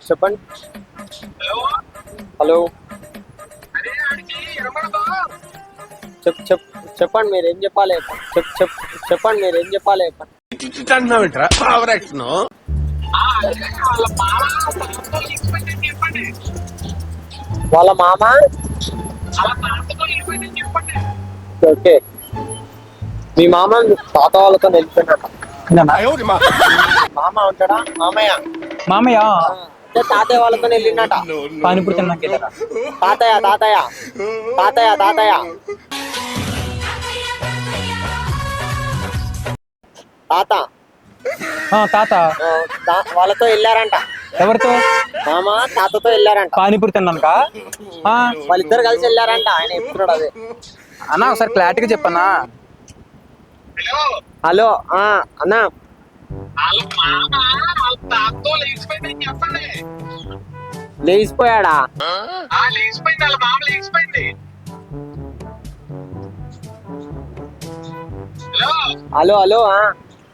చెప్పండి. హలో చెప్పండి మీరు ఏం చెప్పాలి. చెప్పండి మీరు ఏం చెప్పాలి. వాళ్ళ మామ ఓకే. మీ మామ తాత వాళ్ళతో వెళ్ళిపోయినట్ట. మామ ఉంటాడా మామయ్య? మామయ్య తాతయ్య వాళ్ళతో వెళ్ళినట పానీపూరి తిన్నాక వెళ్ళారా? తాతయ్య తాతయ్య తాతయ్య తాతయ్య తాత తాత వాళ్ళతో వెళ్ళారంట. ఎవరితో? మామ తాతతో వెళ్ళారంట పానీపూరి తిన్నాక. వాళ్ళిద్దరు కలిసి వెళ్ళారంట. ఆయన చెప్తున్నాడు అదే. అన్నా ఒకసారి క్లారిటీగా చెప్పన్నా. హలో అన్నా లేచిపోయాడా? Hello hello